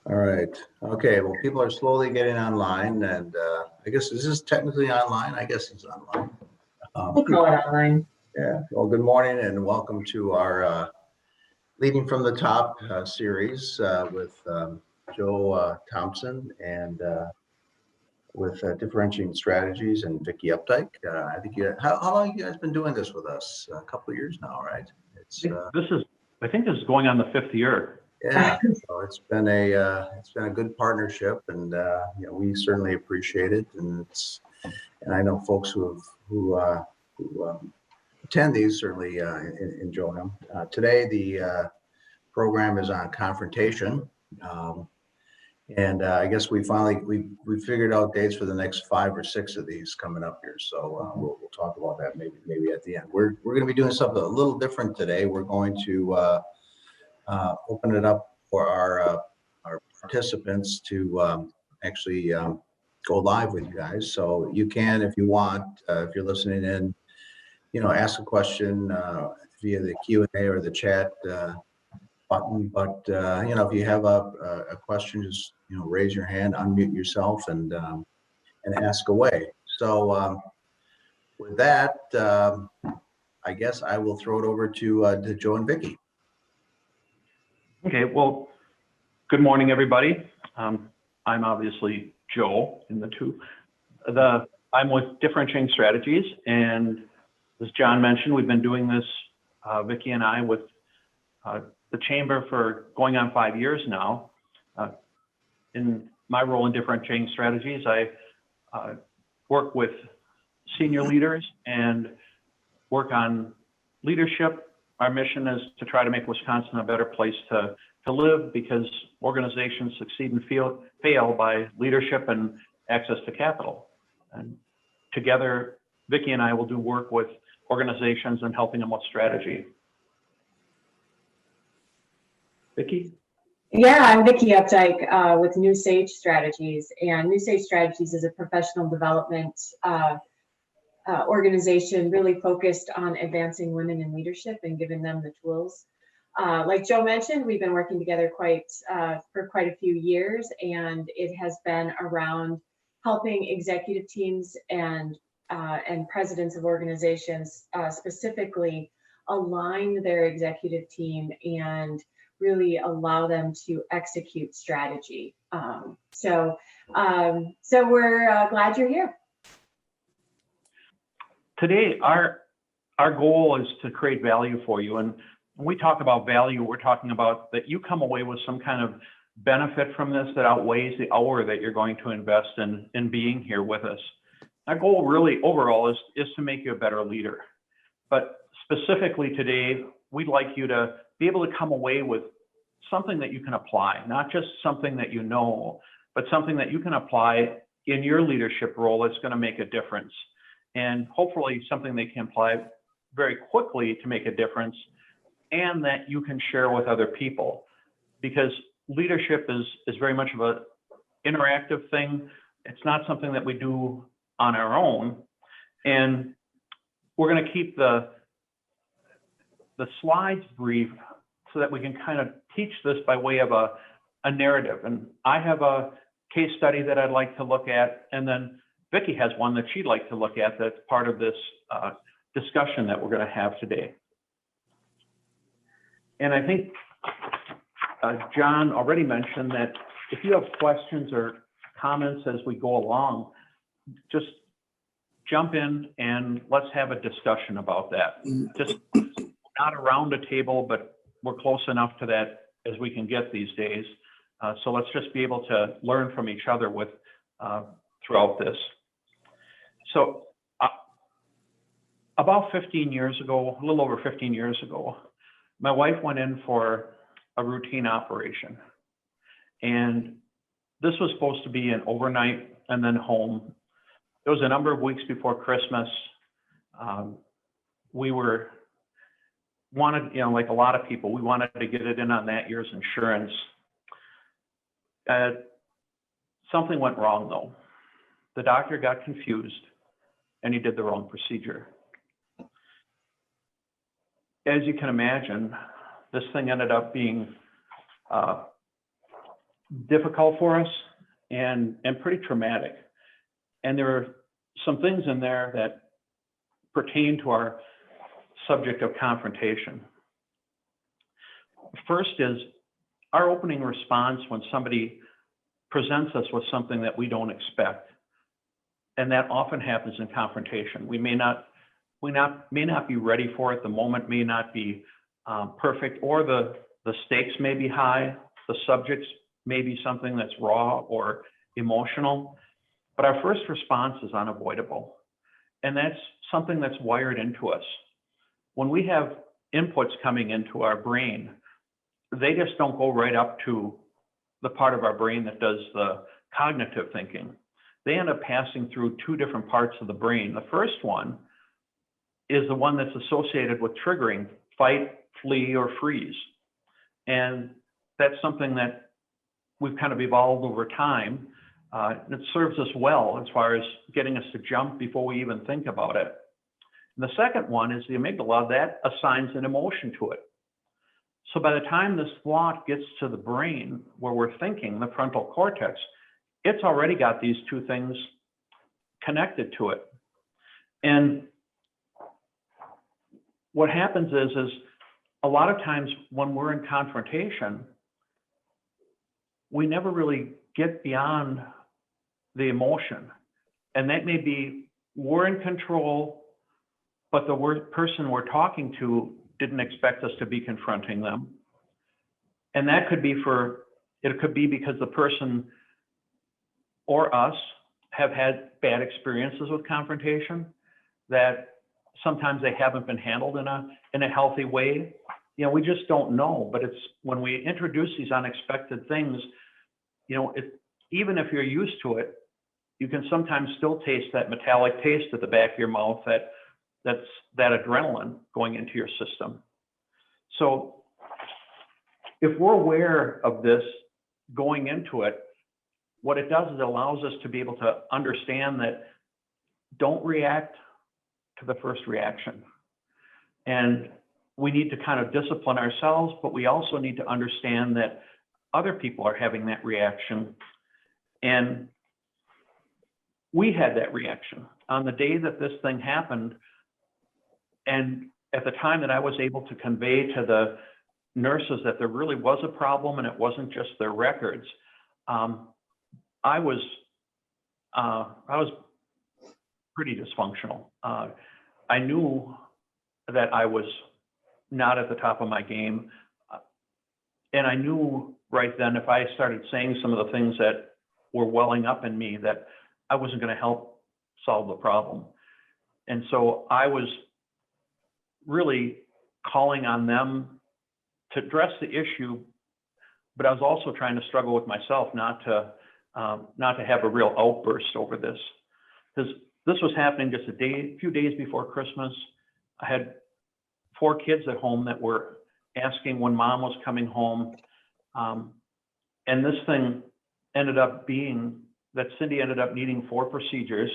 All right. Okay. Well, people are slowly getting online, and I guess is this technically online? I guess it's online. We'll call it online. Yeah. Well, good morning, and welcome to our Leading from the Top series with Joe Thompson and with Differentiating Strategies and Vicki Updike. I think how long have you guys been doing this with us? A couple of years now, right? It's I think this is going on the 5th year. Yeah, so it's been a good partnership, and we certainly appreciate it. And I know folks who attend these certainly enjoy them. Today the program is on confrontation, and I guess we figured out dates for the next 5 or 6 of these coming up here. So we'll talk about that maybe at the end. We're going to be doing something a little different today. We're going to open it up for our participants to actually go live with you guys. So you can, if you want, if you're listening in, ask a question via the Q&A or the chat button. But if you have a question, just raise your hand, unmute yourself, and ask away. So with that, I guess I will throw it over to Joe and Vicki. Okay, well, good morning, everybody. I'm obviously Joe in the two. I'm with Differentiating Strategies, and as John mentioned, we've been doing this, Vicki and I, with the Chamber for going on 5 years now. In my role in Differentiating Strategies, I work with senior leaders and work on leadership. Our mission is to try to make Wisconsin a better place to live, because organizations succeed and fail by leadership and access to capital. And together, Vicki and I will do work with organizations and helping them with strategy. Vicki? Yeah, I'm Vicki Updike with New Sage Strategies, and New Sage Strategies is a professional development organization really focused on advancing women in leadership and giving them the tools. Like Joe mentioned, we've been working together for quite a few years, and it has been around helping executive teams and presidents of organizations specifically align their executive team and really allow them to execute strategy. So we're glad you're here. Today, our goal is to create value for you. And when we talk about value, we're talking about that you come away with some kind of benefit from this that outweighs the hour that you're going to invest in being here with us. Our goal really overall is to make you a better leader. But specifically today, we'd like you to be able to come away with something that you can apply, not just something that you know, but something that you can apply in your leadership role that's going to make a difference. And hopefully something they can apply very quickly to make a difference, and that you can share with other people. Because leadership is very much of an interactive thing. It's not something that we do on our own. And we're going to keep the slides brief so that we can kind of teach this by way of a narrative. And I have a case study that I'd like to look at, and then Vicki has one that she'd like to look at that's part of this discussion that we're going to have today. And I think John already mentioned that if you have questions or comments as we go along, just jump in and let's have a discussion about that. Just not around a table, but we're close enough to that as we can get these days. So let's just be able to learn from each other with throughout this. So about 15 years ago, a little over 15 years ago, my wife went in for a routine operation. And this was supposed to be an overnight and then home. It was a number of weeks before Christmas. We wanted, like a lot of people, we wanted to get it in on that year's insurance. Something went wrong though. The doctor got confused and he did the wrong procedure. As you can imagine, this thing ended up being difficult for us and pretty traumatic. And there are some things in there that pertain to our subject of confrontation. First is our opening response when somebody presents us with something that we don't expect. And that often happens in confrontation. We may not be ready for it. The moment may not be perfect, or the stakes may be high. The subjects may be something that's raw or emotional, but our first response is unavoidable. And that's something that's wired into us. When we have inputs coming into our brain, they just don't go right up to the part of our brain that does the cognitive thinking. They end up passing through two different parts of the brain. The first one is the one that's associated with triggering fight, flee, or freeze. And that's something that we've kind of evolved over time. And it serves us well as far as getting us to jump before we even think about it. And the second one is the amygdala that assigns an emotion to it. So by the time this thought gets to the brain where we're thinking, the frontal cortex, it's already got these two things connected to it. And what happens is a lot of times when we're in confrontation, we never really get beyond the emotion. And that may be we're in control, but the person we're talking to didn't expect us to be confronting them. And that could be it could be because the person or us have had bad experiences with confrontation, that sometimes they haven't been handled in a healthy way. You know, we just don't know. But it's when we introduce these unexpected things, you know, even if you're used to it, you can sometimes still taste that metallic taste at the back of your mouth, that's that adrenaline going into your system. So if we're aware of this going into it, what it does is it allows us to be able to understand that don't react to the first reaction. And we need to kind of discipline ourselves, but we also need to understand that other people are having that reaction. And we had that reaction on the day that this thing happened. And at the time that I was able to convey to the nurses that there really was a problem and it wasn't just their records, I was pretty dysfunctional. I knew that I was not at the top of my game. And I knew right then if I started saying some of the things that were welling up in me, that I wasn't going to help solve the problem. And so I was really calling on them to address the issue, but I was also trying to struggle with myself not to have a real outburst over this. Because this was happening just a few days before Christmas. I had 4 kids at home that were asking when mom was coming home. And this thing ended up being that Cindy ended up needing 4 procedures,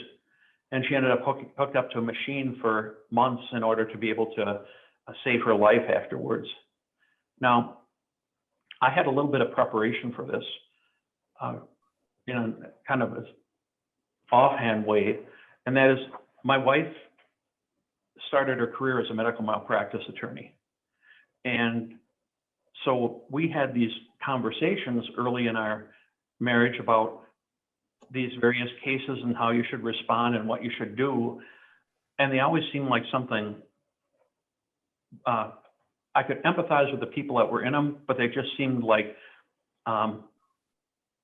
and she ended up hooked up to a machine for months in order to be able to save her life afterwards. Now, I had a little bit of preparation for this, in a kind of an offhand way, and that is my wife started her career as a medical malpractice attorney. And so we had these conversations early in our marriage about these various cases and how you should respond and what you should do. And they always seemed like something, I could empathize with the people that were in them, but they just seemed like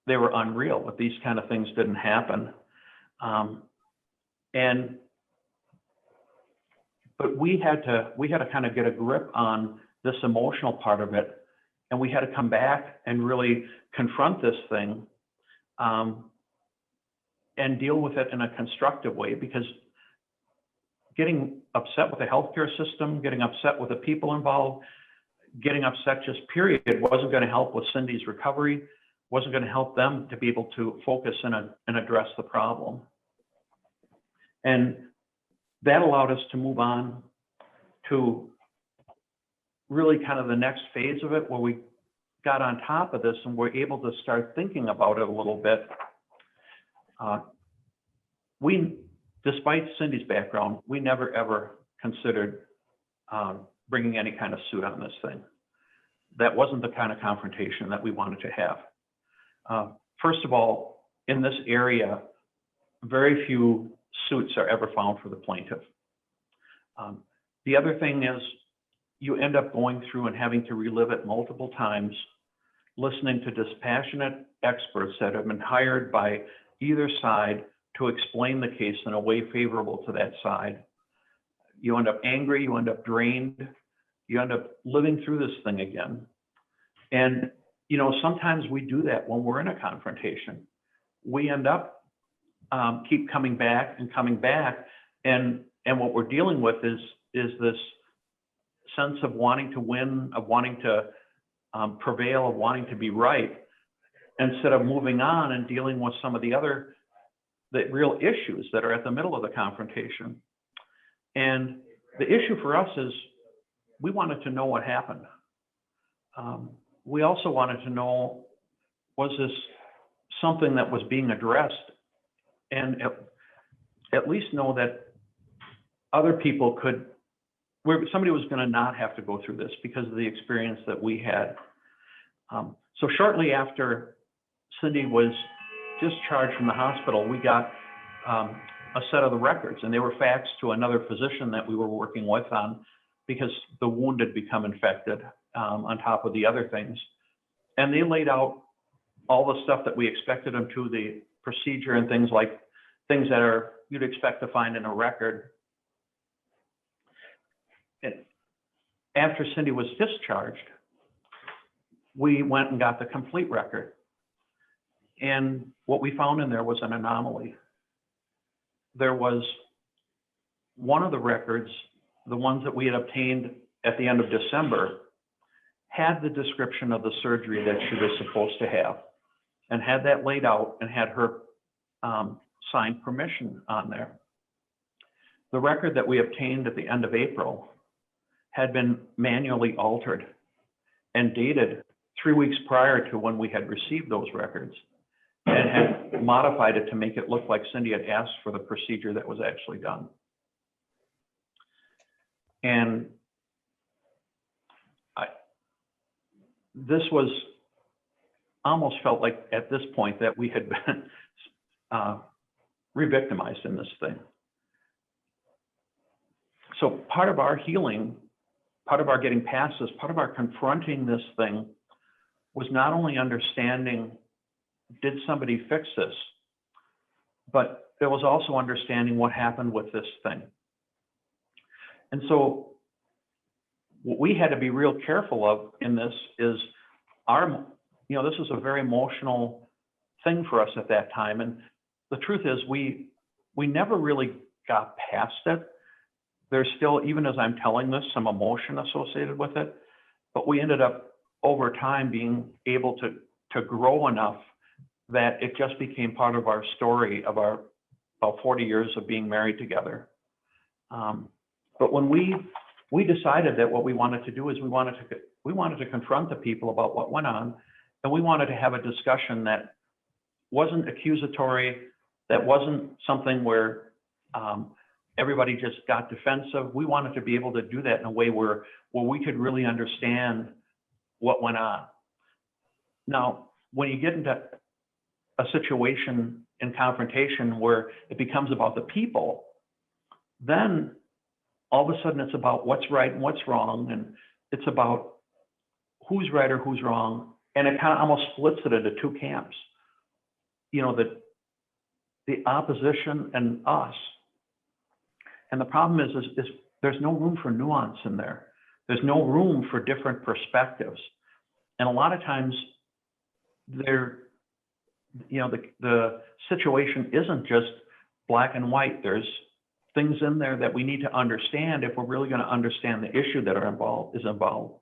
they were unreal, that these kind of things didn't happen. But we had to kind of get a grip on this emotional part of it, and we had to come back and really confront this thing and deal with it in a constructive way, because getting upset with the healthcare system, getting upset with the people involved, getting upset just period wasn't going to help with Cindy's recovery, wasn't going to help them to be able to focus and address the problem. And that allowed us to move on to really kind of the next phase of it, where we got on top of this and were able to start thinking about it a little bit, despite Cindy's background, we never ever considered bringing any kind of suit on this thing. That wasn't the kind of confrontation that we wanted to have. First of all, in this area, very few suits are ever found for the plaintiff. The other thing is you end up going through and having to relive it multiple times, listening to dispassionate experts that have been hired by either side to explain the case in a way favorable to that side. You end up angry, you end up drained, you end up living through this thing again. And, you know, sometimes we do that when we're in a confrontation. We end up keep coming back and coming back. And what we're dealing with is this sense of wanting to win, of wanting to prevail, of wanting to be right, instead of moving on and dealing with some of the real issues that are at the middle of the confrontation. And the issue for us is we wanted to know what happened. We also wanted to know, was this something that was being addressed, and at least know that other people somebody was going to not have to go through this because of the experience that we had. So shortly after Cindy was discharged from the hospital, we got a set of the records, and they were faxed to another physician that we were working with on, because the wound had become infected on top of the other things. And they laid out all the stuff that we expected them to, the procedure and things that you'd expect to find in a record. And after Cindy was discharged, we went and got the complete record. And what we found in there was an anomaly. There was one of the records, the ones that we had obtained at the end of December, had the description of the surgery that she was supposed to have, and had that laid out and had her signed permission on there. The record that we obtained at the end of April had been manually altered and dated 3 weeks prior to when we had received those records, and had modified it to make it look like Cindy had asked for the procedure that was actually done. And this was almost felt like at this point that we had been re-victimized in this thing. So part of our healing, part of our getting past this, part of our confronting this thing was not only understanding, did somebody fix this, but there was also understanding what happened with this thing. And so what we had to be real careful of in this is this was a very emotional thing for us at that time. And the truth is we never really got past it. There's still, even as I'm telling this, some emotion associated with it, but we ended up over time being able to grow enough that it just became part of our story of our about 40 years of being married together. But when we decided that what we wanted to do is we wanted to confront the people about what went on, and we wanted to have a discussion that wasn't accusatory, that wasn't something where everybody just got defensive. We wanted to be able to do that in a way where we could really understand what went on. Now, when you get into a situation in confrontation where it becomes about the people, then all of a sudden it's about what's right and what's wrong, and it's about who's right or who's wrong, and it kind of almost splits it into two camps. You know, the opposition and us. And the problem is there's no room for nuance in there. There's no room for different perspectives. And a lot of times the situation isn't just black and white. There's things in there that we need to understand if we're really going to understand the issue that is involved.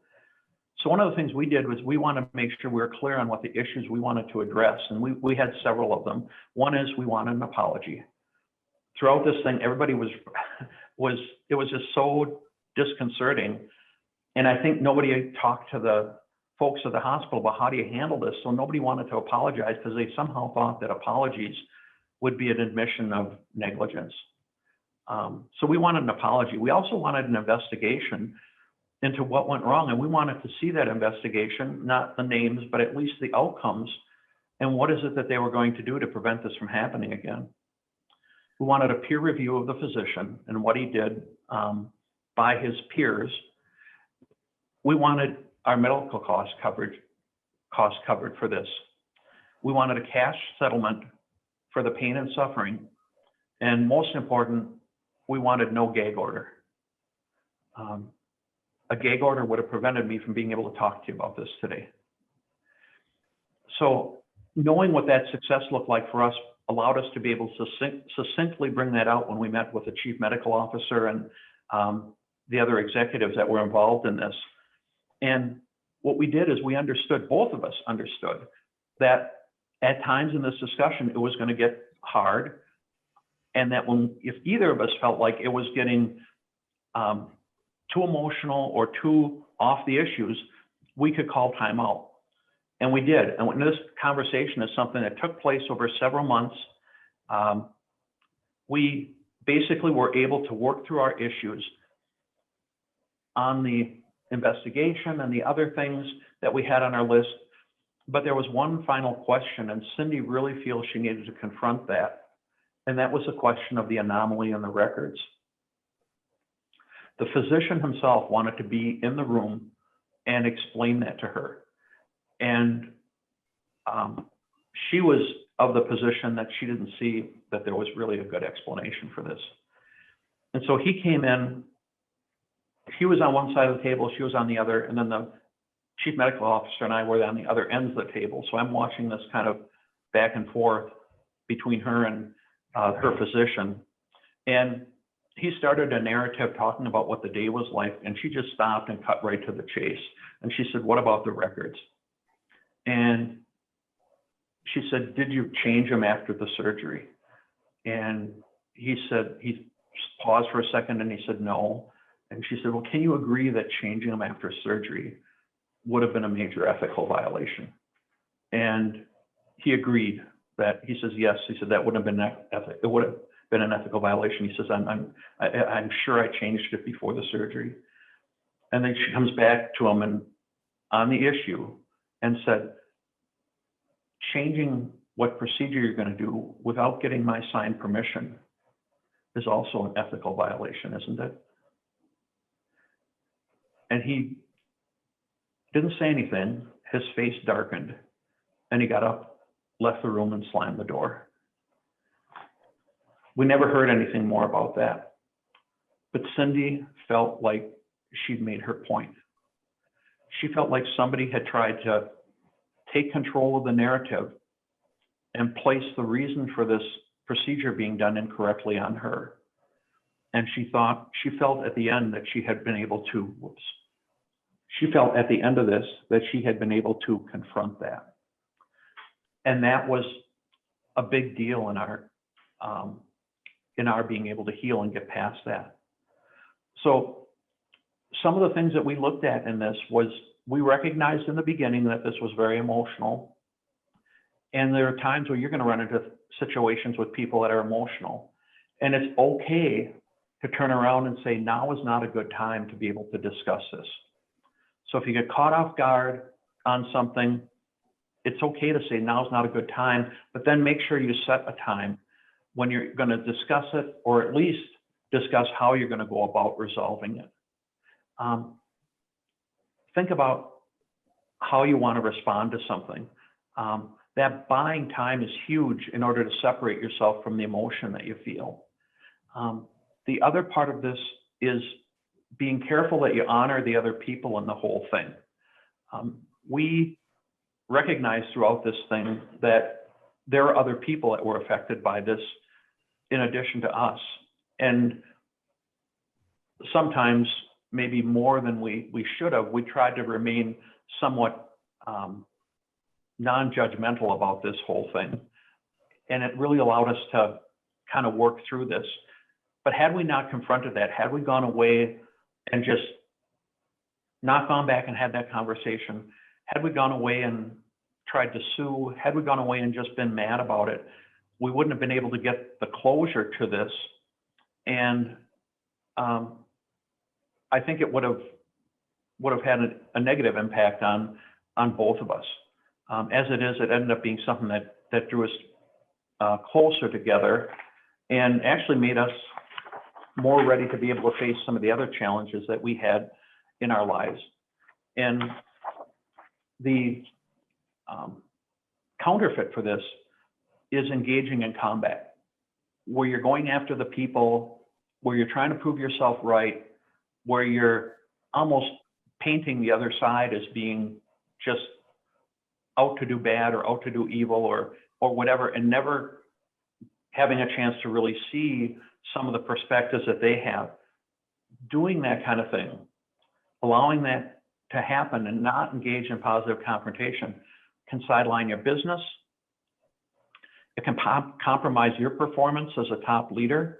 So one of the things we did was we wanted to make sure we were clear on what the issues we wanted to address. And we had several of them. One is we wanted an apology. Throughout this thing, everybody it was just so disconcerting. And I think nobody talked to folks at the hospital about how do you handle this. So nobody wanted to apologize because they somehow thought that apologies would be an admission of negligence. So we wanted an apology. We also wanted an investigation into what went wrong. And we wanted to see that investigation, not the names, but at least the outcomes. And what is it that they were going to do to prevent this from happening again? We wanted a peer review of the physician and what he did by his peers. We wanted our medical costs covered for this. We wanted a cash settlement for the pain and suffering. And most important, we wanted no gag order. A gag order would have prevented me from being able to talk to you about this today. So knowing what that success looked like for us allowed us to be able to succinctly bring that out when we met with the chief medical officer and the other executives that were involved in this. And what we did is we understood, both of us understood, that at times in this discussion, it was going to get hard. And that if either of us felt like it was getting too emotional or too off the issues, we could call time out. And we did. And when this conversation is something that took place over several months, we basically were able to work through our issues on the investigation and the other things that we had on our list. But there was one final question, and Cindy really feels she needed to confront that. And that was the question of the anomaly in the records. The physician himself wanted to be in the room and explain that to her. And she was of the position that she didn't see that there was really a good explanation for this. And so he came in, he was on one side of the table, she was on the other, and then the chief medical officer and I were on the other ends of the table. So I'm watching this kind of back and forth between her and her physician. And he started a narrative talking about what the day was like, and she just stopped and cut right to the chase. And she said, "What about the records?" And she said, "Did you change them after the surgery?" And he said, he paused for a second and he said, "No." And she said, "Well, can you agree that changing them after surgery would have been a major ethical violation?" And he agreed that, he says, "Yes." He said, "That wouldn't have been ethical. It would have been an ethical violation." He says, I'm sure I changed it before the surgery." And then she comes back to him and on the issue and said, "Changing what procedure you're going to do without getting my signed permission is also an ethical violation, isn't it?" And he didn't say anything. His face darkened and he got up, left the room, and slammed the door. We never heard anything more about that. But Cindy felt like she'd made her point. She felt like somebody had tried to take control of the narrative and place the reason for this procedure being done incorrectly on her. And she felt at the end that she had been able to, she felt at the end of this that she had been able to confront that. And that was a big deal in our being able to heal and get past that. So some of the things that we looked at in this was, we recognized in the beginning that this was very emotional. And there are times where you're going to run into situations with people that are emotional. And it's okay to turn around and say, now is not a good time to be able to discuss this. So if you get caught off guard on something, it's okay to say now's not a good time, but then make sure you set a time when you're going to discuss it, or at least discuss how you're going to go about resolving it. Think about how you want to respond to something. That buying time is huge in order to separate yourself from the emotion that you feel. The other part of this is being careful that you honor the other people in the whole thing. We recognize throughout this thing that there are other people that were affected by this in addition to us. And sometimes, maybe more than we should have, we tried to remain somewhat non-judgmental about this whole thing. And it really allowed us to kind of work through this. But had we not confronted that, had we gone away and just not gone back and had that conversation, had we gone away and tried to sue, had we gone away and just been mad about it, we wouldn't have been able to get the closure to this. And I think it would have had a negative impact on both of us. As it is, it ended up being something that drew us closer together and actually made us more ready to be able to face some of the other challenges that we had in our lives. And the counterfeit for this is engaging in combat, where you're going after the people, where you're trying to prove yourself right, where you're almost painting the other side as being just out to do bad or out to do evil or whatever, and never having a chance to really see some of the perspectives that they have. Doing that kind of thing, allowing that to happen and not engage in positive confrontation can sideline your business. It can compromise your performance as a top leader,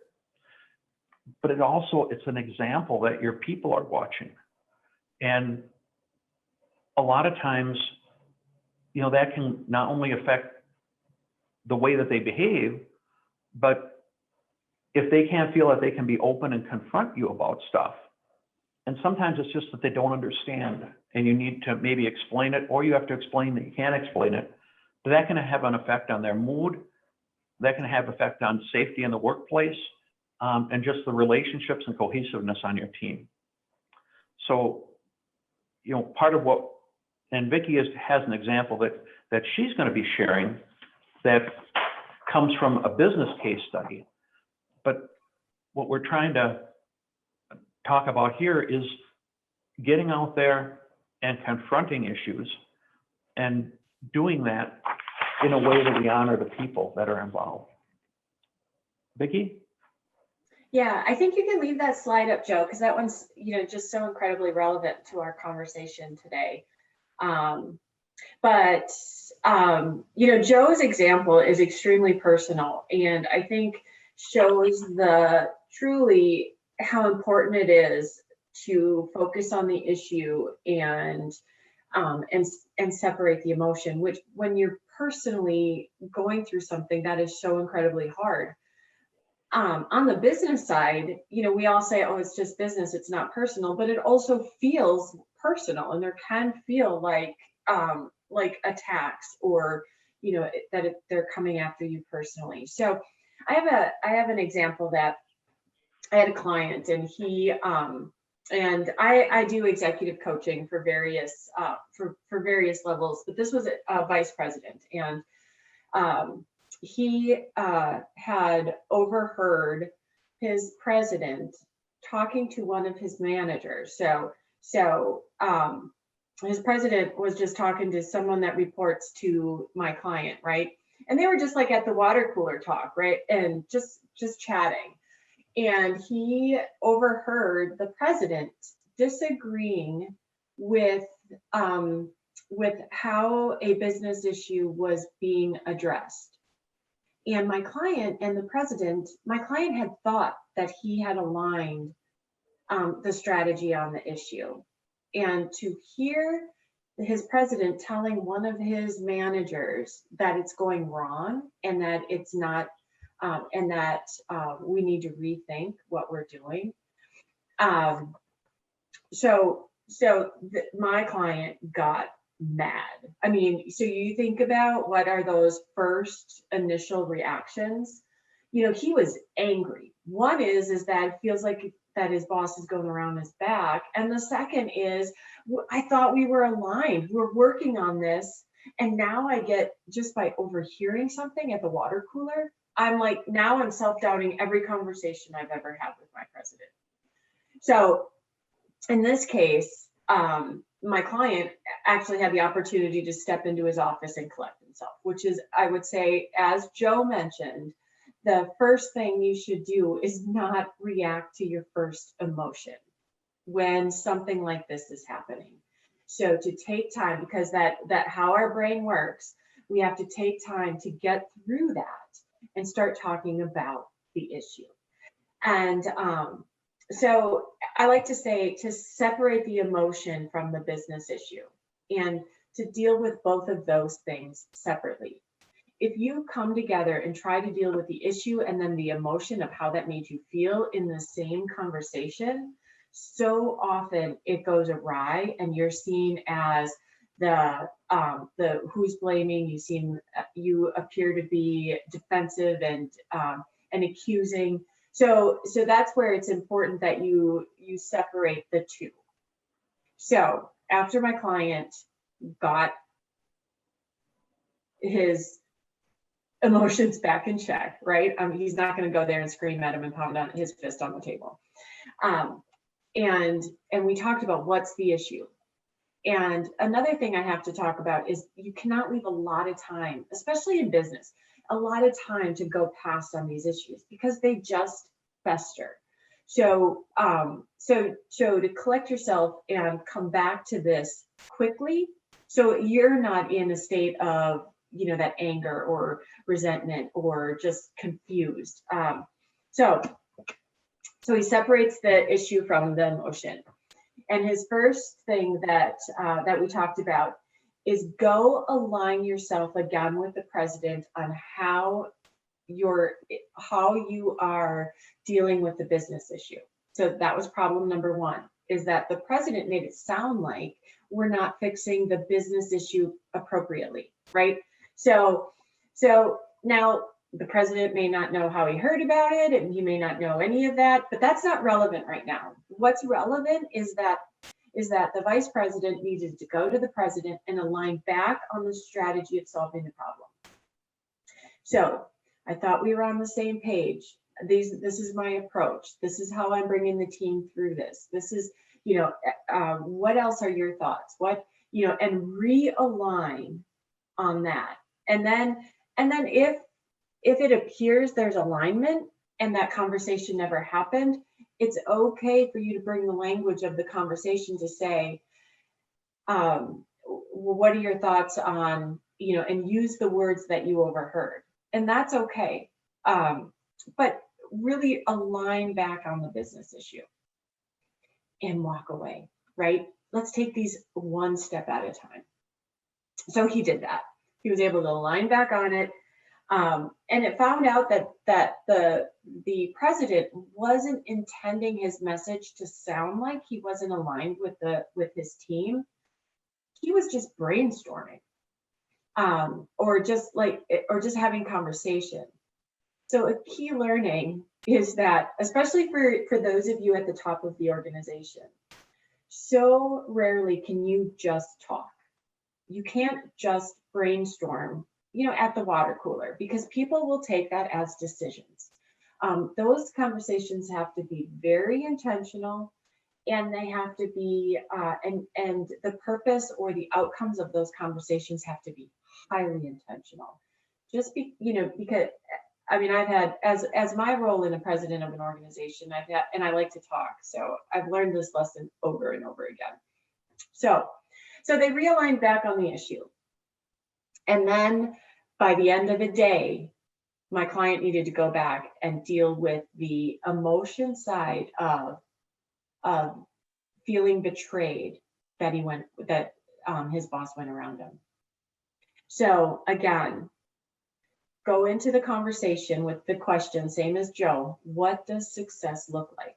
but it's an example that your people are watching. And a lot of times, that can not only affect the way that they behave, but if they can't feel that they can be open and confront you about stuff, and sometimes it's just that they don't understand and you need to maybe explain it, or you have to explain that you can't explain it, that can have an effect on their mood, that can have effect on safety in the workplace, and just the relationships and cohesiveness on your team. So, part of what, and Vicki has an example that she's going to be sharing that comes from a business case study. But what we're trying to talk about here is getting out there and confronting issues and doing that in a way that we honor the people that are involved. Vicki? Yeah, I think you can leave that slide up, Joe, because that one's, just so incredibly relevant to our conversation today. Joe's example is extremely personal, and I think shows truly how important it is to focus on the issue and separate the emotion, which when you're personally going through something that is so incredibly hard. On the business side, we all say, oh, it's just business, it's not personal, but it also feels personal, and there can feel like attacks or, they're coming after you personally. So I have an example that I had a client, and he, and I do executive coaching for various levels, but this was a vice president, and he had overheard his president talking to one of his managers. So his president was just talking to someone that reports to my client, right? And they were just like at the water cooler talk, right? And just chatting. And he overheard the president disagreeing with how a business issue was being addressed. And my client and the president, my client had thought that he had aligned the strategy on the issue. And to hear his president telling one of his managers that it's going wrong and that it's not, and that we need to rethink what we're doing. My client got mad. I mean, so you think about what are those first initial reactions? He was angry. One is that it feels like that his boss is going around his back. And the second is, I thought we were aligned. We're working on this. And now I get, just by overhearing something at the water cooler, I'm like, now I'm self-doubting every conversation I've ever had with my president. So in this case, my client actually had the opportunity to step into his office and collect himself, which is, I would say, as Joe mentioned, the first thing you should do is not react to your first emotion when something like this is happening. So to take time, because that how our brain works, we have to take time to get through that and start talking about the issue. And so I like to say to separate the emotion from the business issue and to deal with both of those things separately. If you come together and try to deal with the issue and then the emotion of how that made you feel in the same conversation, so often it goes awry and you're seen as the who's blaming. You appear to be defensive and accusing. So that's where it's important that you separate the two. So after my client got his emotions back in check, right? He's not going to go there and scream at him and pound on his fist on the table. And we talked about what's the issue. And another thing I have to talk about is you cannot leave a lot of time, especially in business, a lot of time to go past on these issues because they just fester. So to collect yourself and come back to this quickly, so you're not in a state of, that anger or resentment or just confused. So he separates the issue from the emotion. And his first thing that we talked about is go align yourself again with the president on how you are dealing with the business issue. So that was problem number one, is that the president made it sound like we're not fixing the business issue appropriately, right? So now the president may not know how he heard about it, and he may not know any of that, but that's not relevant right now. What's relevant is that the vice president needed to go to the president and align back on the strategy of solving the problem. So I thought we were on the same page. This is my approach. This is how I'm bringing the team through this. This is, what else are your thoughts? And realign on that. And then if it appears there's alignment and that conversation never happened, it's okay for you to bring the language of the conversation to say, what are your thoughts on, and use the words that you overheard. And that's okay. But really align back on the business issue and walk away, right? Let's take these one step at a time. So he did that. He was able to align back on it. And it found out that the president wasn't intending his message to sound like he wasn't aligned with his team. He was just brainstorming, or just having conversation. So a key learning is that, especially for those of you at the top of the organization, so rarely can you just talk. You can't just brainstorm, at the water cooler, because people will take that as decisions. Those conversations have to be very intentional, and they have to be, and the purpose or the outcomes of those conversations have to be highly intentional. Because, I've had, as my role in the president of an organization, and I like to talk, so I've learned this lesson over and over again. So they realigned back on the issue. And then by the end of the day, my client needed to go back and deal with the emotion side of feeling betrayed that his boss went around him. So again, go into the conversation with the question, same as Joe, what does success look like?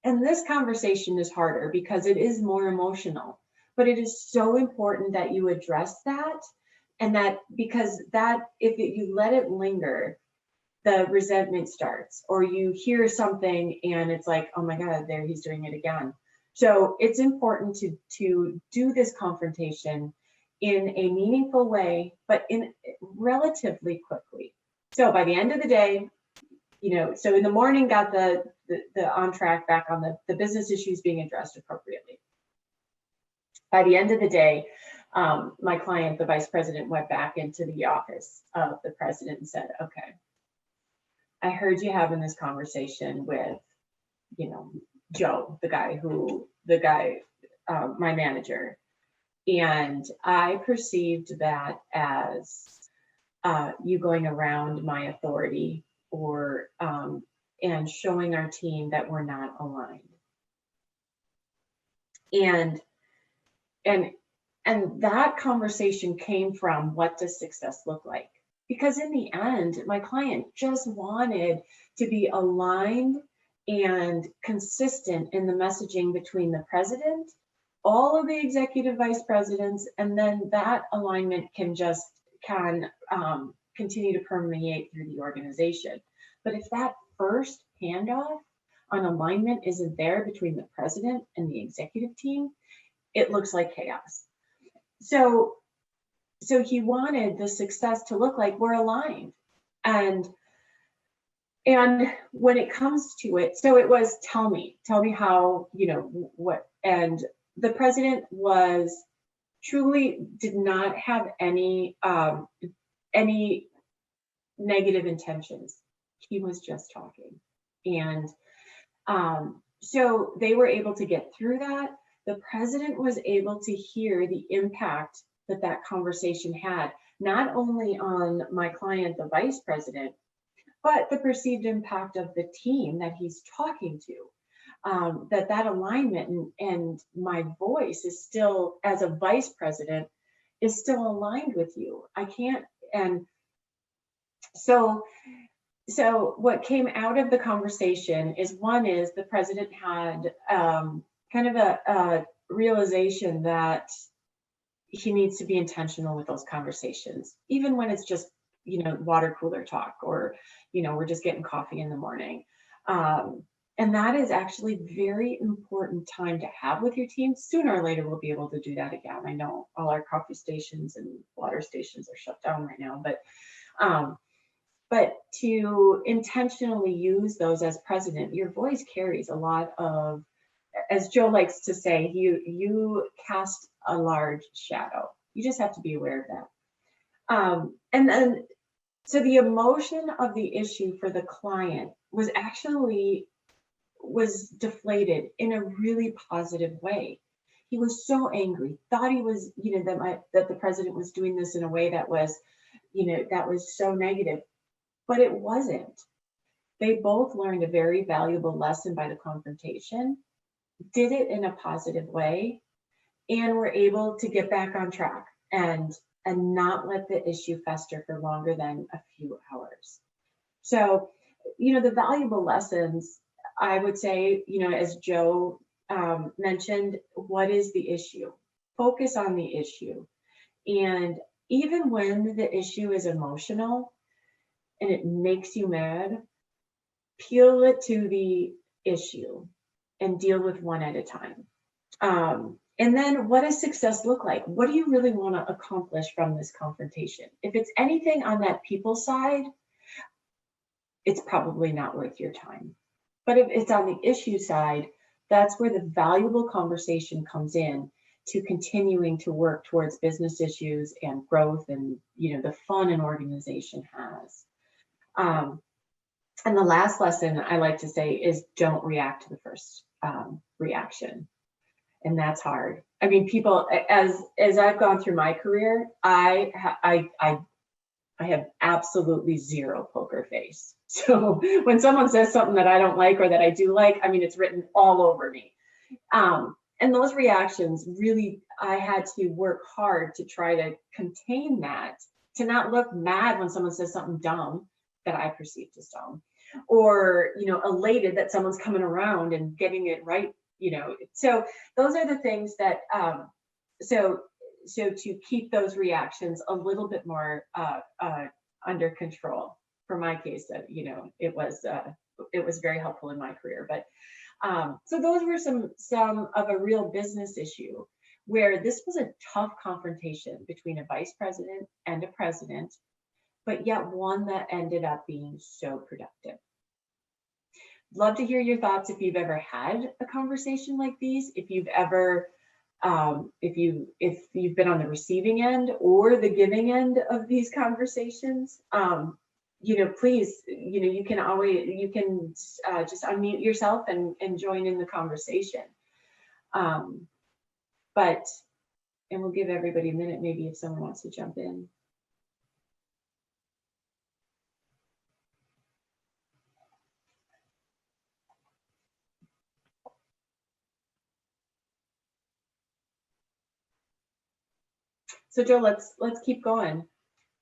And this conversation is harder because it is more emotional, but it is so important that you address that. And that, because if you let it linger, the resentment starts, or you hear something and it's like, oh my God, there he's doing it again. So it's important to do this confrontation in a meaningful way, but in relatively quickly. So by the end of the day, so in the morning, got the on track back on the business issues being addressed appropriately. By the end of the day, my client, the vice president, went back into the office of the president and said, okay, I heard you having this conversation with, Joe, my manager. And I perceived that as you going around my authority, or and showing our team that we're not aligned. And And that conversation came from, what does success look like? Because in the end, my client just wanted to be aligned and consistent in the messaging between the president, all of the executive vice presidents, and then that alignment can continue to permeate through the organization. But if that first handoff on alignment isn't there between the president and the executive team, it looks like chaos. So he wanted the success to look like we're aligned. And when it comes to it, so it was, tell me how, what, and the president did not have any negative intentions. He was just talking. And so they were able to get through that. The president was able to hear the impact that conversation had, not only on my client, the vice president, but the perceived impact of the team that he's talking to. That alignment and my voice is still, as a vice president, is still aligned with you. I can't, and so what came out of the conversation is, one is the president had kind of a realization that he needs to be intentional with those conversations, even when it's just, water cooler talk, or, we're just getting coffee in the morning. And that is actually very important time to have with your team. Sooner or later, we'll be able to do that again. I know all our coffee stations and water stations are shut down right now, but to intentionally use those as president, your voice carries a lot of, as Joe likes to say, you cast a large shadow. You just have to be aware of that. And then, so the emotion of the issue for the client was deflated in a really positive way. He was so angry, thought he was, that the president was doing this in a way that was, that was so negative, but it wasn't. They both learned a very valuable lesson by the confrontation, did it in a positive way, and were able to get back on track and not let the issue fester for longer than a few hours. So, the valuable lessons, I would say, as Joe mentioned, what is the issue? Focus on the issue. And even when the issue is emotional and it makes you mad, peel it to the issue and deal with one at a time. And then, what does success look like? What do you really want to accomplish from this confrontation? If it's anything on that people side, it's probably not worth your time. But if it's on the issue side, that's where the valuable conversation comes in to continuing to work towards business issues and growth and, the fun an organization has. And the last lesson I like to say is, don't react to the first reaction. And that's hard. I mean, people, as I've gone through my career, I have absolutely zero poker face. So when someone says something that I don't like or that I do like, I mean, it's written all over me. And those reactions, really, I had to work hard to try to contain that, to not look mad when someone says something dumb that I perceived as dumb, or, elated that someone's coming around and getting it right. So those are the things that, so to keep those reactions a little bit more under control. For my case, it was very helpful in my career. But so those were some of a real business issue where this was a tough confrontation between a vice president and a president, but yet one that ended up being so productive. Love to hear your thoughts if you've ever had a conversation like these, if you've ever, if you've been on the receiving end or the giving end of these conversations. Please, you can just unmute yourself and join in the conversation. And we'll give everybody a minute, maybe if someone wants to jump in. So Joe, let's keep going.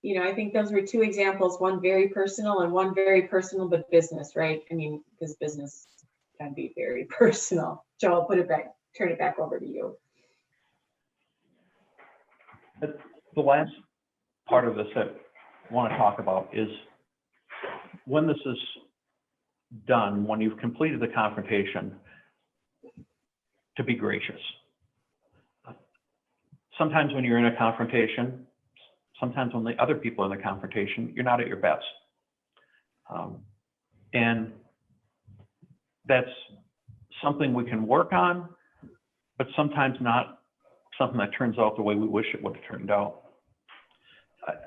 I think those were two examples, one very personal and one very personal but business, right? I mean, because business can be very personal. Joe, I'll turn it back over to you. The last part of this that I want to talk about is when this is done, when you've completed the confrontation, to be gracious. Sometimes when you're in a confrontation, sometimes when the other people in the confrontation, you're not at your best. And that's something we can work on, but sometimes not something that turns out the way we wish it would have turned out.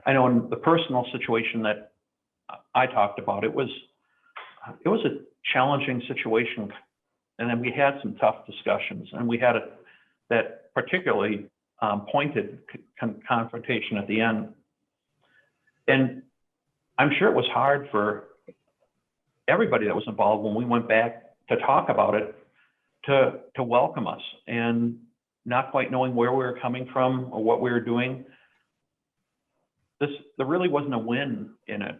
I know in the personal situation that I talked about, it was a challenging situation, and then we had some tough discussions, and we had that particularly pointed confrontation at the end. And I'm sure it was hard for everybody that was involved when we went back to talk about it, to welcome us, and not quite knowing where we were coming from or what we were doing. There really wasn't a win in it,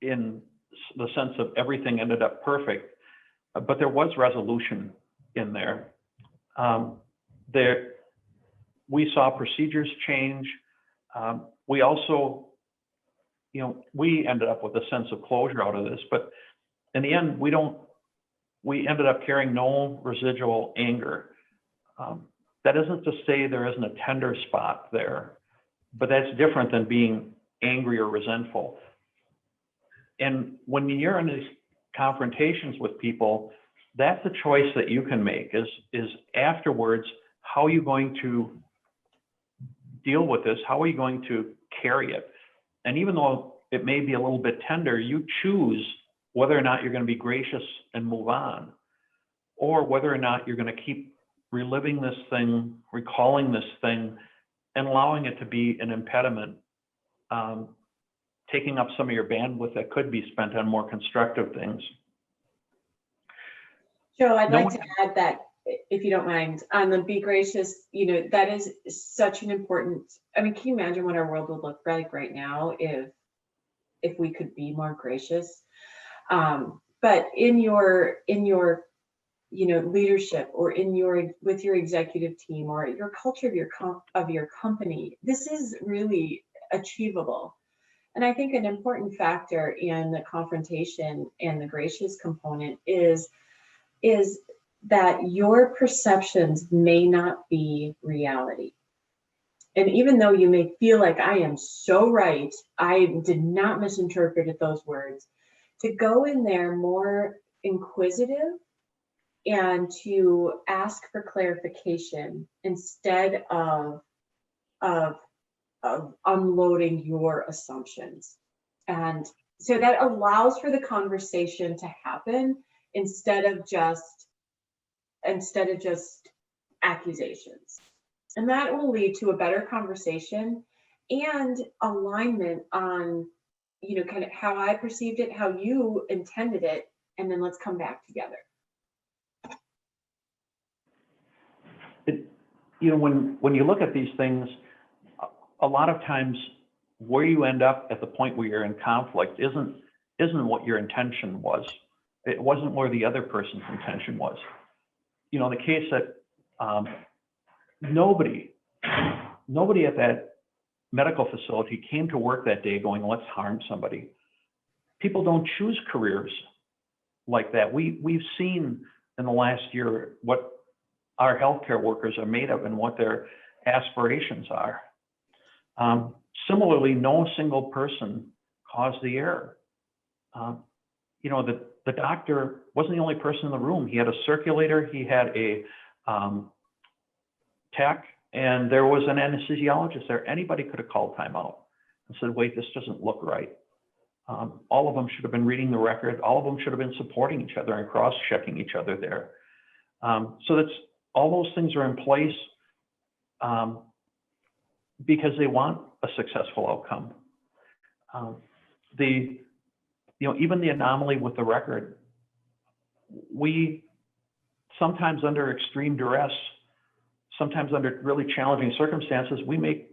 in the sense of everything ended up perfect, but there was resolution in there. We saw procedures change. We also, we ended up with a sense of closure out of this, but in the end, we ended up carrying no residual anger. That isn't to say there isn't a tender spot there, but that's different than being angry or resentful. And when you're in these confrontations with people, that's a choice that you can make, is afterwards, how are you going to deal with this? How are you going to carry it? And even though it may be a little bit tender, you choose whether or not you're going to be gracious and move on, or whether or not you're going to keep reliving this thing, recalling this thing, and allowing it to be an impediment, taking up some of your bandwidth that could be spent on more constructive things. Joe, I'd like to add that, if you don't mind, on the be gracious, that is such an important, can you imagine what our world would look like right now if we could be more gracious? But in your leadership, or with your executive team, or your culture of your company, this is really achievable. And I think an important factor in the confrontation and the gracious component is that your perceptions may not be reality. And even though you may feel like, I am so right, I did not misinterpret those words, to go in there more inquisitive and to ask for clarification instead of unloading your assumptions. And so that allows for the conversation to happen instead of just accusations. And that will lead to a better conversation and alignment on, kind of how I perceived it, how you intended it, and then let's come back together. When you look at these things, a lot of times where you end up at the point where you're in conflict isn't what your intention was. It wasn't where the other person's intention was. The case that nobody at that medical facility came to work that day going, let's harm somebody. People don't choose careers like that. We've seen in the last year what our healthcare workers are made of and what their aspirations are. Similarly, no single person caused the error. The doctor wasn't the only person in the room. He had a circulator, he had a tech, and there was an anesthesiologist there. Anybody could have called timeout and said, wait, this doesn't look right. All of them should have been reading the record. All of them should have been supporting each other and cross-checking each other there. So all those things are in place because they want a successful outcome. Even the anomaly with the record, we sometimes under extreme duress sometimes under really challenging circumstances, we make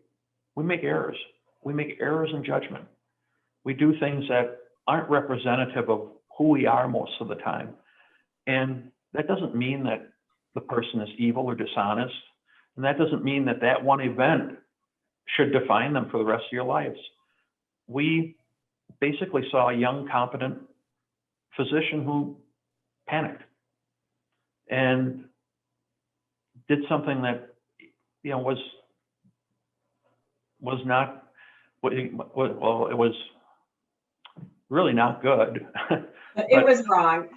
errors. We make errors in judgment. We do things that aren't representative of who we are most of the time. And that doesn't mean that the person is evil or dishonest. And that doesn't mean that that one event should define them for the rest of your lives. We basically saw a young, competent physician who panicked and did something that, you know, was not, well, it was really not good. It was wrong.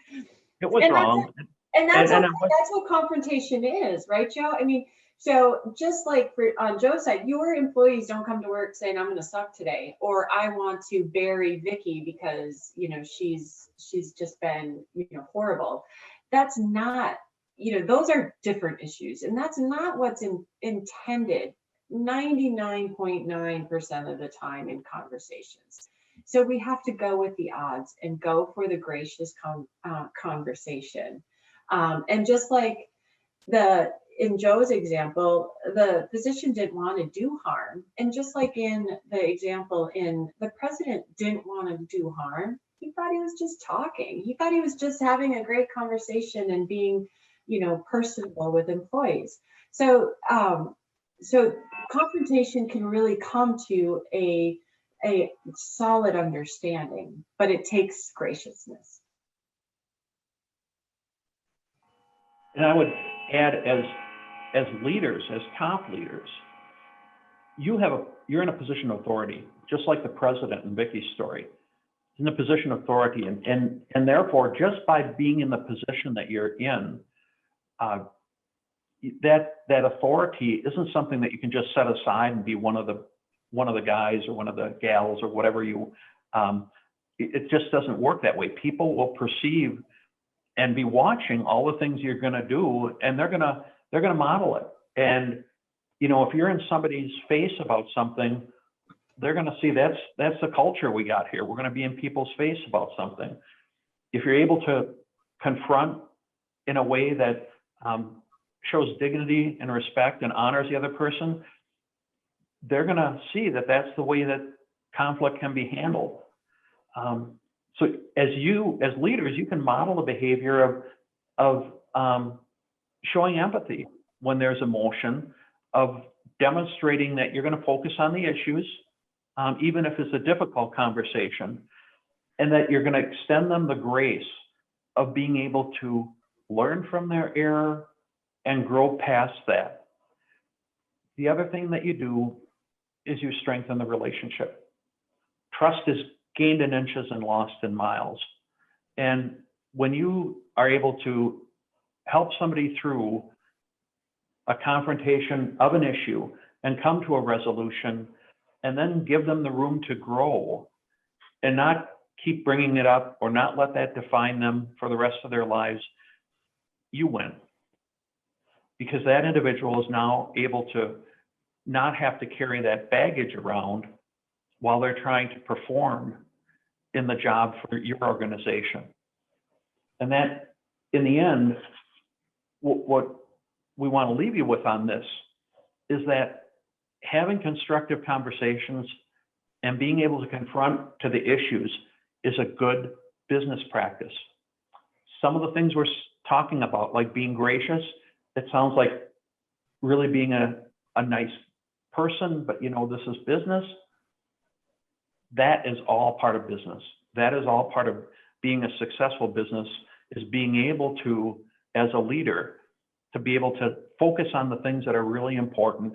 It was And wrong. And that's And okay. That's what confrontation is, right, Joe? I mean, so just like on Joe's side, your employees don't come to work saying, I'm going to suck today, or I want to bury Vicky because, you know, she's just been, you know, horrible. That's not, you know, those are different issues. And that's not what's intended 99.9% of the time in conversations. So we have to go with the odds and go for the gracious conversation. And just like in Joe's example, the physician didn't want to do harm. And just like in the example the president didn't want to do harm. He thought he was just talking. He thought he was just having a great conversation and being, you know, personable with employees. So, so confrontation can really come to a solid understanding, but it takes graciousness. And I would add, as leaders, as top leaders, you're in a position of authority, just like the president in Vicky's story, in a position of authority, and therefore, just by being in the position that you're in, that authority isn't something that you can just set aside and be one of the guys or one of the gals or whatever you. It just doesn't work that way. People will perceive and be watching all the things you're going to do, and they're going to model it. And you know, if you're in somebody's face about something, they're going to see that's the culture we got here. We're going to be in people's face about something. If you're able to confront in a way that shows dignity and respect and honors the other person, they're going to see that that's the way that conflict can be handled. So as leaders, you can model the behavior of showing empathy when there's emotion, of demonstrating that you're going to focus on the issues, even if it's a difficult conversation, and that you're going to extend them the grace of being able to learn from their error and grow past that. The other thing that you do is you strengthen the relationship. Trust is gained in inches and lost in miles. And when you are able to help somebody through a confrontation of an issue and come to a resolution, and then give them the room to grow and not keep bringing it up or not let that define them for the rest of their lives, you win. Because that individual is now able to not have to carry that baggage around while they're trying to perform in the job for your organization. And that, in the end, what we want to leave you with on this is that having constructive conversations and being able to confront to the issues is a good business practice. Some of the things we're talking about, like being gracious, it sounds like really being a nice person, but you know, this is business. That is all part of business. That is all part of being a successful business, is being able to, as a leader, to be able to focus on the things that are really important,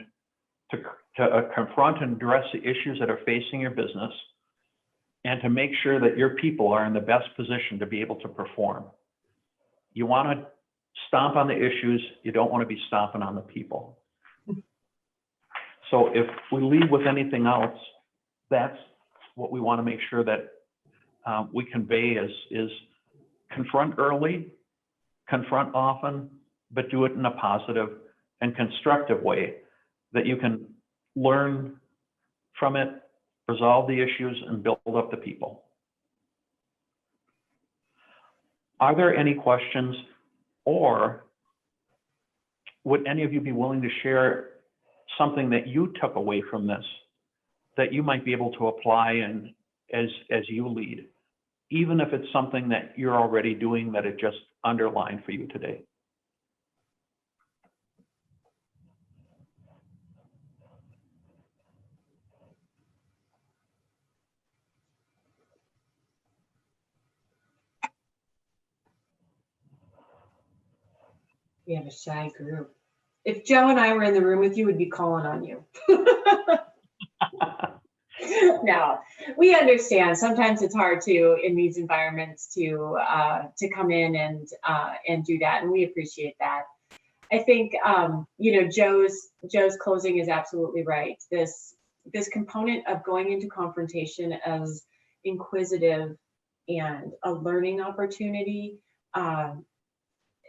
to confront and address the issues that are facing your business, and to make sure that your people are in the best position to be able to perform. You want to stomp on the issues, you don't want to be stomping on the people. So if we leave with anything else, that's what we want to make sure that we convey is confront early, confront often, but do it in a positive and constructive way that you can learn from it, resolve the issues, and build up the people. Are there any questions, or would any of you be willing to share something that you took away from this that you might be able to apply and as you lead, even if it's something that you're already doing that it just underlined for you today? We have a shy group. If Joe and I were in the room with you, we'd be calling on you. No, we understand. Sometimes it's hard to, in these environments, to come in and do that, and we appreciate that. I think Joe's closing is absolutely right. This component of going into confrontation as inquisitive and a learning opportunity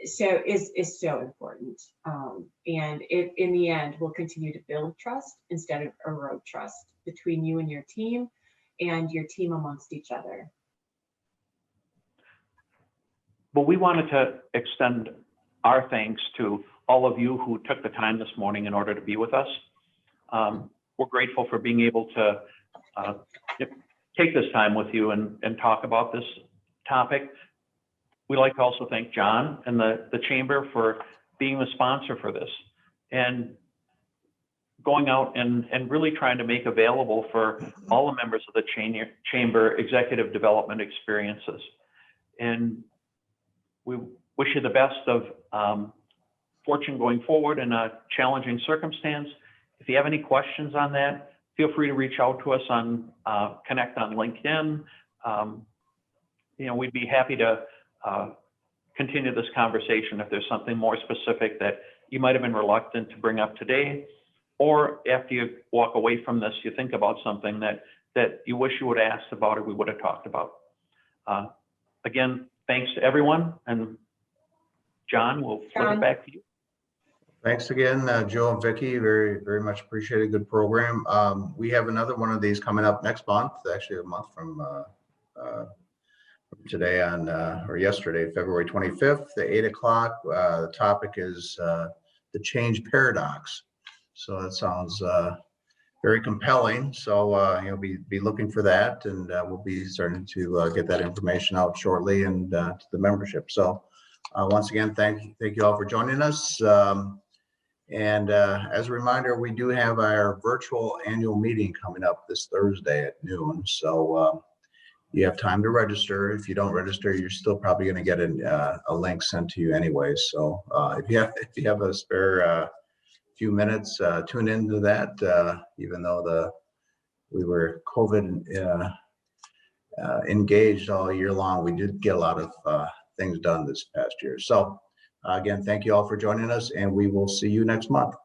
is so important, and it in the end will continue to build trust instead of erode trust between you and your team amongst each other. But we wanted to extend our thanks to all of you who took the time this morning in order to be with us. We're grateful for being able to take this time with you and talk about this topic. We'd like to also thank John and the Chamber for being the sponsor for this and going out and really trying to make available for all the members of the Chamber executive development experiences. And we wish you the best of fortune going forward in a challenging circumstance. If you have any questions on that, feel free to reach out to us on connect on LinkedIn. We'd be happy to continue this conversation if there's something more specific that you might have been reluctant to bring up today, or after you walk away from this, you think about something that you wish you would have asked about or we would have talked about. Again, thanks to everyone, and John, we'll flip it back to you. Thanks again, Joe and Vicki. Very, very much appreciated. Good program. We have another one of these coming up next month, actually a month from today or yesterday, February 25th at 8 o'clock. The topic is the change paradox. So that sounds very compelling. So be looking for that, and we'll be starting to get that information out shortly and to the membership. So once again, thank you all for joining us. And as a reminder, we do have our virtual annual meeting coming up this Thursday at noon. So you have time to register. If you don't register, you're still probably going to get a link sent to you anyway. So if you have a spare few minutes, tune into that. Even though we were COVID engaged all year long, we did get a lot of things done this past year. So again, thank you all for joining us, and we will see you next month.